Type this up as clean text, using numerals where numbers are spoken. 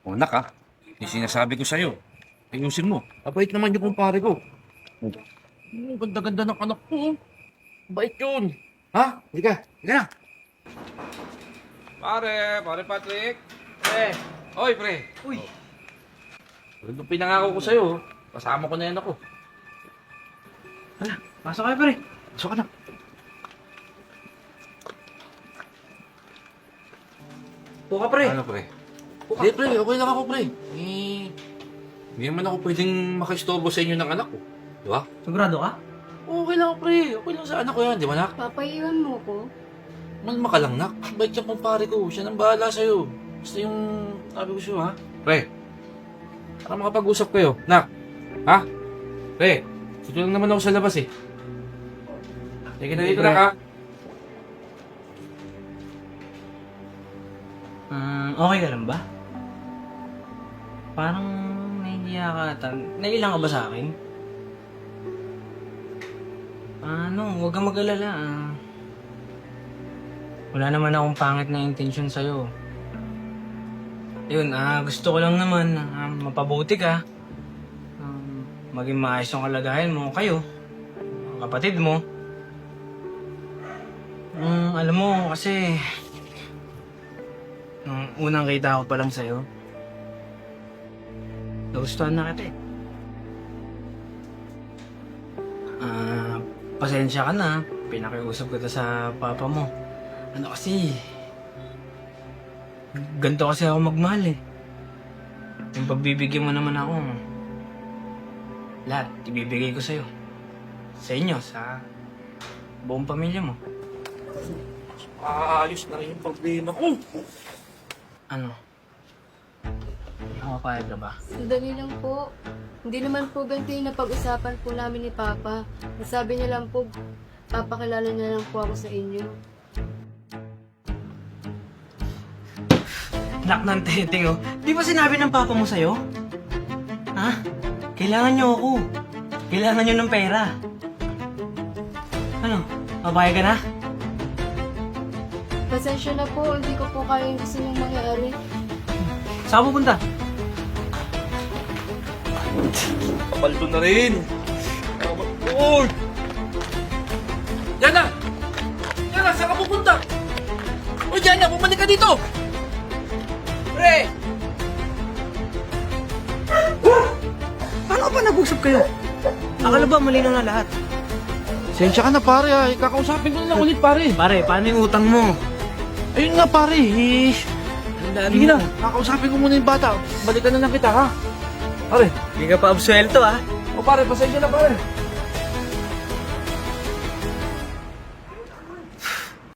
O nak ha, yung sinasabi ko sa'yo, ayusin mo. Abait naman yung kumpare ko. Ganda-ganda ng anak ko. Bait yun. Ha? Hindi ka. Hindi na. Pare Patrick. Oy pre. Uy! Ito pinangako ko sa'yo. Kasama ko na yan ako. Hala, pasok kayo pre. Pasok ka na. Puka pre. Ano pre? Hindi pre, okay lang ako pre. Hindi naman ako pwedeng makistorbo sa inyo ng anak ko. Di ba? Sigurado ka? Okay lang pre. Okay lang sa anak ko yan. Di ba nak? Papaiwan mo ko? Malma ka lang nak. Bait yung kumpare ko. Siya nang bahala sa'yo. Basta yung sabi ko sa'yo ha. Pre, para makapag-usap kayo. Nak. Ha? Pre, dito lang naman ako sa labas eh. Sige na dito Pre. nak ha. Okay ka lang ba? Parang nahihiya ka ata. Nailang ka ba sa akin? Huwag kang mag-alala. Wala naman akong pangit na intention sa'yo. Yun, gusto ko lang naman mapabuti ka. Maging maayos yung kalagayan mo, kayo, ang kapatid mo. Alam mo, kasi nung unang kita ko pa lang sa'yo, nagustuhan na kita eh. Pasensya ka na, pinakiusap kita sa papa mo. Ano kasi, ganito kasi ako magmahal eh. Yung pagbibigyan mo naman ako, lahat, ibibigay ko sa'yo. Sa inyo, sa buong pamilya mo. Ayos na rin yung problema ko. Ano? Makapayag ka ba? Sandali lang po. Hindi naman po ganito yung napag-usapan po namin ni Papa. Sabi niya lang po, papakilala niya lang po ako sa inyo. Anak ng teteng oh. Di ba sinabi ng papa mo sa'yo? Ha? Kailangan niyo ako. Kailangan niyo ng pera. Ano? Papayag ka na? Pasensya na po, hindi ko po kaya yung gusto niyong mangyari. Saan ka pupunta? Kapalto na rin. Uy! Yana! Yana, saan ka pupunta? Uy, Yana, bumalik ka dito! Pre! Paano ka pa nag-usap kayo? Akala ba mali na nga lahat? Sensya ka na pare ha, kakausapin ko na lang ulit pare. Pare, paano yung utang mo? Ayun nga pare, sige na, kakausapin ko muna yung bata. Balikan na lang kita ha. Pare, Hindi ka pa absuelto ah. o pare, pasensya na pare.